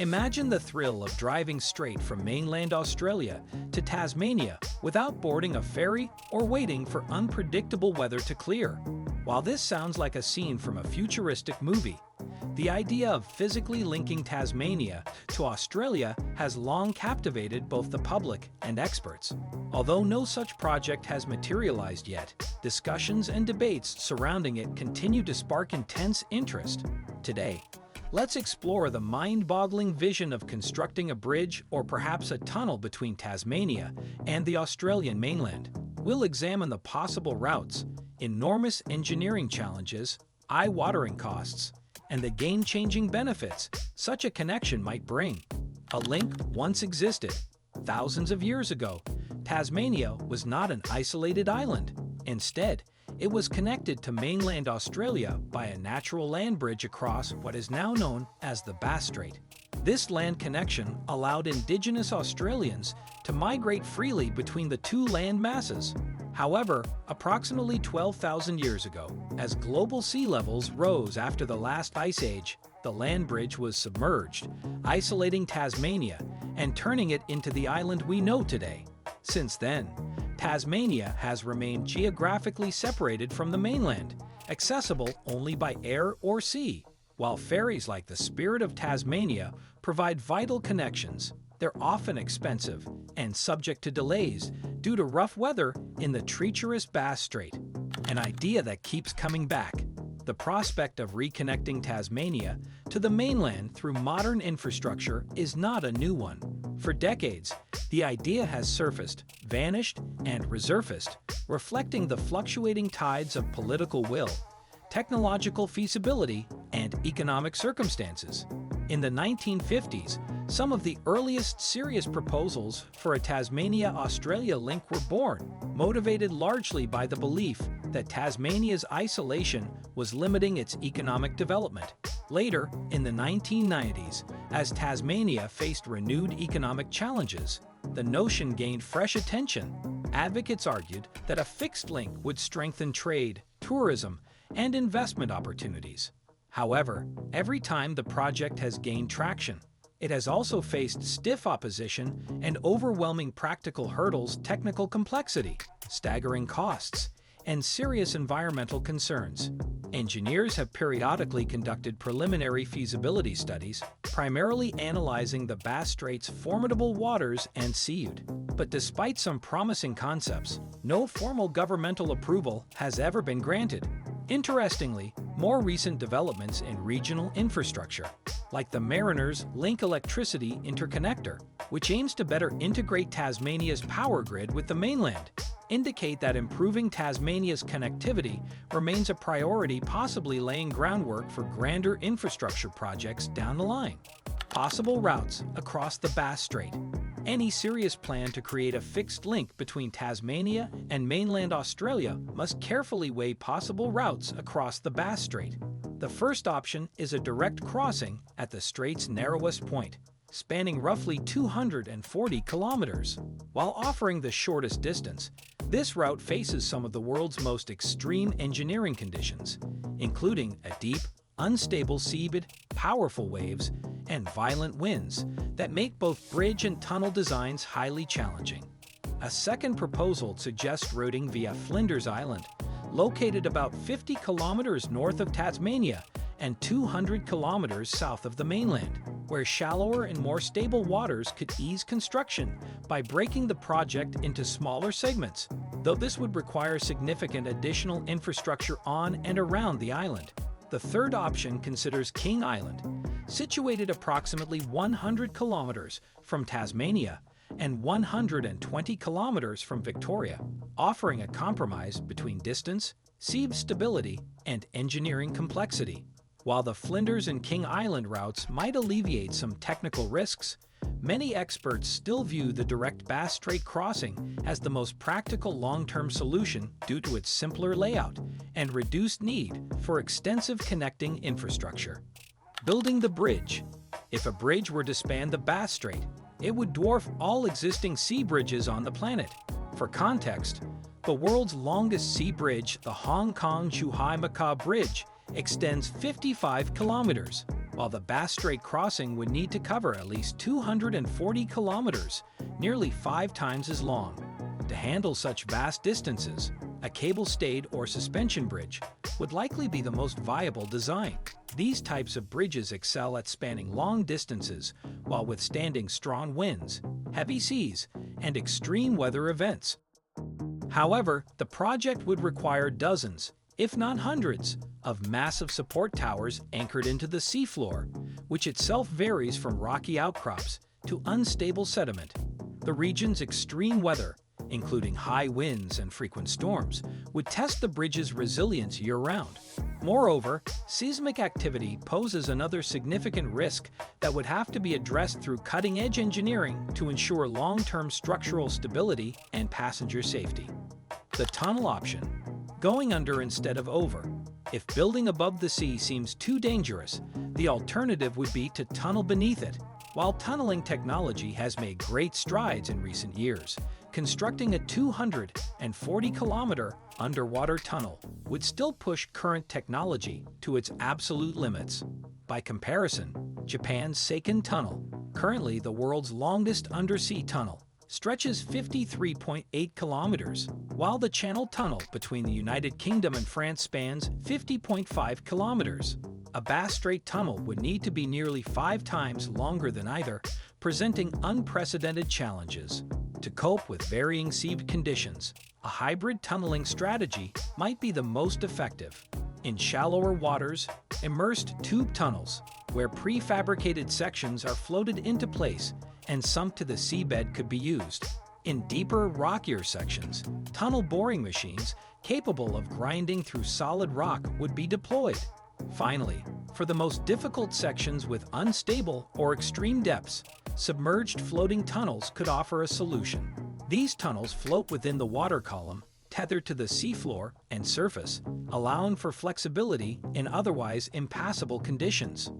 Imagine the thrill of driving straight from mainland Australia to Tasmania without boarding a ferry or waiting for unpredictable weather to clear. While this sounds like a scene from a futuristic movie, the idea of physically linking Tasmania to Australia has long captivated both the public and experts. Although no such project has materialized yet, discussions and debates surrounding it continue to spark intense interest. Today, let's explore the mind-boggling vision of constructing a bridge or perhaps a tunnel between Tasmania and the Australian mainland. We'll examine the possible routes, enormous engineering challenges, eye-watering costs, and the game-changing benefits such a connection might bring. A link once existed. Thousands of years ago, Tasmania was not an isolated island. Instead, it was connected to mainland Australia by a natural land bridge across what is now known as the Bass Strait. This land connection allowed Indigenous Australians to migrate freely between the two land masses. However, approximately 12,000 years ago, as global sea levels rose after the last ice age, the land bridge was submerged, isolating Tasmania and turning it into the island we know today. Since then, Tasmania has remained geographically separated from the mainland, accessible only by air or sea. While ferries like the Spirit of Tasmania provide vital connections, they're often expensive and subject to delays due to rough weather in the treacherous Bass Strait. An idea that keeps coming back. The prospect of reconnecting Tasmania to the mainland through modern infrastructure is not a new one. For decades, the idea has surfaced, vanished, and resurfaced, reflecting the fluctuating tides of political will, technological feasibility, and economic circumstances. In the 1950s, some of the earliest serious proposals for a Tasmania-Australia link were born, motivated largely by the belief that Tasmania's isolation was limiting its economic development. Later, in the 1990s, as Tasmania faced renewed economic challenges, the notion gained fresh attention. Advocates argued that a fixed link would strengthen trade, tourism, and investment opportunities. However, every time the project has gained traction, it has also faced stiff opposition and overwhelming practical hurdles, technical complexity, staggering costs, and serious environmental concerns. Engineers have periodically conducted preliminary feasibility studies, primarily analyzing the Bass Strait's formidable waters and seaweed. But despite some promising concepts, no formal governmental approval has ever been granted. Interestingly, more recent developments in regional infrastructure, like the Mariners Link electricity interconnector, which aims to better integrate Tasmania's power grid with the mainland, indicate that improving Tasmania's connectivity remains a priority, possibly laying groundwork for grander infrastructure projects down the line. Possible routes across the Bass Strait. Any serious plan to create a fixed link between Tasmania and mainland Australia must carefully weigh possible routes across the Bass Strait. The first option is a direct crossing at the strait's narrowest point, spanning roughly 240 kilometers. While offering the shortest distance, this route faces some of the world's most extreme engineering conditions, including a deep, unstable seabed, powerful waves, and violent winds that make both bridge and tunnel designs highly challenging. A second proposal suggests routing via Flinders Island, located about 50 kilometers north of Tasmania and 200 kilometers south of the mainland, where shallower and more stable waters could ease construction by breaking the project into smaller segments, though this would require significant additional infrastructure on and around the island. The third option considers King Island, situated approximately 100 kilometers from Tasmania and 120 kilometers from Victoria, offering a compromise between distance, sea stability, and engineering complexity. While the Flinders and King Island routes might alleviate some technical risks, many experts still view the direct Bass Strait crossing as the most practical long-term solution due to its simpler layout and reduced need for extensive connecting infrastructure. Building the bridge. If a bridge were to span the Bass Strait, it would dwarf all existing sea bridges on the planet. For context, the world's longest sea bridge, the Hong Kong-Zhuhai-Macau Bridge, extends 55 kilometers. while the Bass Strait crossing would need to cover at least 240 kilometers, nearly 5 times as long. To handle such vast distances, a cable-stayed or suspension bridge would likely be the most viable design. These types of bridges excel at spanning long distances while withstanding strong winds, heavy seas, and extreme weather events. However, the project would require dozens, if not hundreds, of massive support towers anchored into the seafloor, which itself varies from rocky outcrops to unstable sediment. The region's extreme weather, including high winds and frequent storms, would test the bridge's resilience year-round. Moreover, seismic activity poses another significant risk that would have to be addressed through cutting-edge engineering to ensure long-term structural stability and passenger safety. The tunnel option: going under instead of over. If building above the sea seems too dangerous, the alternative would be to tunnel beneath it. While tunneling technology has made great strides in recent years, constructing a 240-kilometer underwater tunnel would still push current technology to its absolute limits. By comparison, Japan's Seikan Tunnel, currently the world's longest undersea tunnel, stretches 53.8 kilometers, while the Channel Tunnel between the United Kingdom and France spans 50.5 kilometers. A Bass Strait tunnel would need to be nearly 5 times longer than either, presenting unprecedented challenges. To cope with varying sea conditions, a hybrid tunneling strategy might be the most effective. In shallower waters, immersed tube tunnels, where prefabricated sections are floated into place and sunk to the seabed, could be used. In deeper, rockier sections, tunnel boring machines capable of grinding through solid rock would be deployed. Finally, for the most difficult sections with unstable or extreme depths, submerged floating tunnels could offer a solution. These tunnels float within the water column, tethered to the seafloor and surface, allowing for flexibility in otherwise impassable conditions.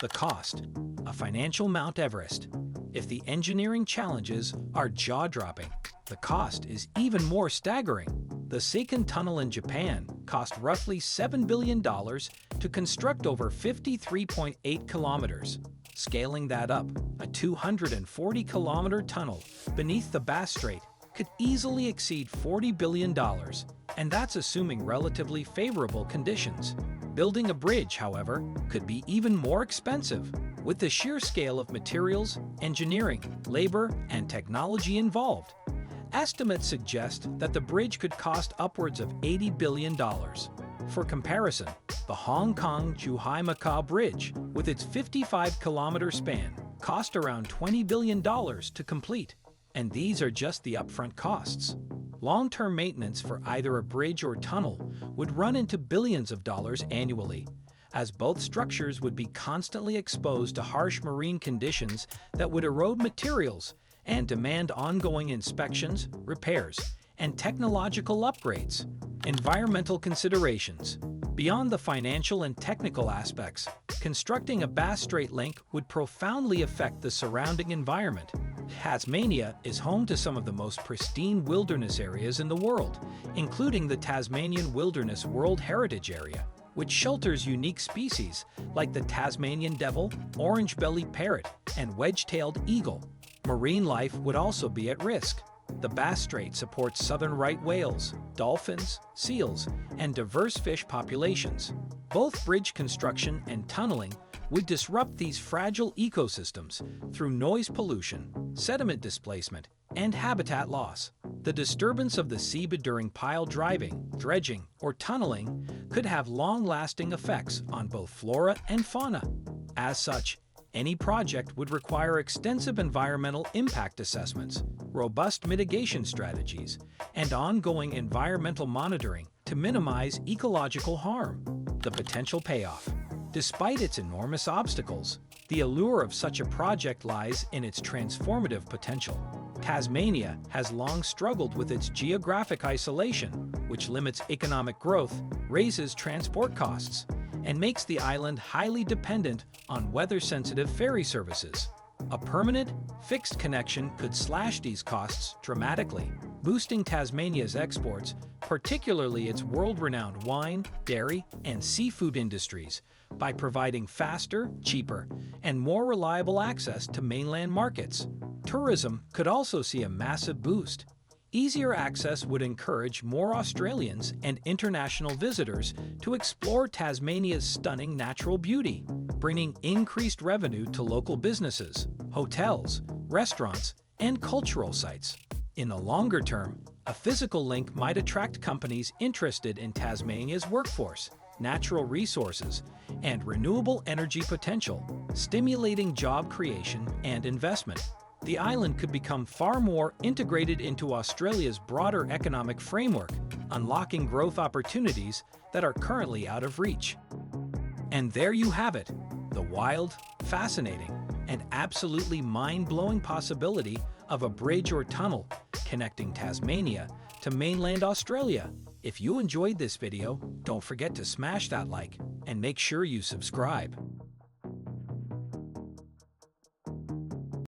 The cost: a financial Mount Everest. If the engineering challenges are jaw-dropping, the cost is even more staggering. The Seikan Tunnel in Japan cost roughly $7 billion to construct over 53.8 kilometers. Scaling that up, a 240-kilometer tunnel beneath the Bass Strait could easily exceed $40 billion, and that's assuming relatively favorable conditions. Building a bridge, however, could be even more expensive. With the sheer scale of materials, engineering, labor, and technology involved, estimates suggest that the bridge could cost upwards of $80 billion. For comparison, the Hong Kong-Zhuhai-Macau Bridge, with its 55-kilometer span, cost around $20 billion to complete. And these are just the upfront costs. Long-term maintenance for either a bridge or tunnel would run into billions of dollars annually, as both structures would be constantly exposed to harsh marine conditions that would erode materials and demand ongoing inspections, repairs, and technological upgrades. Environmental considerations: beyond the financial and technical aspects, constructing a Bass Strait link would profoundly affect the surrounding environment. Tasmania is home to some of the most pristine wilderness areas in the world, including the Tasmanian Wilderness World Heritage Area, which shelters unique species like the Tasmanian devil, orange-bellied parrot, and wedge-tailed eagle. Marine life would also be at risk. The Bass Strait supports southern right whales, dolphins, seals, and diverse fish populations. Both bridge construction and tunneling would disrupt these fragile ecosystems through noise pollution, sediment displacement, and habitat loss. The disturbance of the seabed during pile driving, dredging, or tunneling could have long-lasting effects on both flora and fauna. As such, any project would require extensive environmental impact assessments, robust mitigation strategies, and ongoing environmental monitoring to minimize ecological harm. The potential payoff: despite its enormous obstacles, the allure of such a project lies in its transformative potential. Tasmania has long struggled with its geographic isolation, which limits economic growth, raises transport costs, and makes the island highly dependent on weather-sensitive ferry services. A permanent, fixed connection could slash these costs dramatically, boosting Tasmania's exports, particularly its world-renowned wine, dairy, and seafood industries, by providing faster, cheaper, and more reliable access to mainland markets. Tourism could also see a massive boost. Easier access would encourage more Australians and international visitors to explore Tasmania's stunning natural beauty, bringing increased revenue to local businesses, hotels, restaurants, and cultural sites. In the longer term, a physical link might attract companies interested in Tasmania's workforce, natural resources, and renewable energy potential, stimulating job creation and investment. The island could become far more integrated into Australia's broader economic framework, unlocking growth opportunities that are currently out of reach. And there you have it, the wild, fascinating, and absolutely mind-blowing possibility of a bridge or tunnel connecting Tasmania to mainland Australia. If you enjoyed this video, don't forget to smash that like and make sure you subscribe.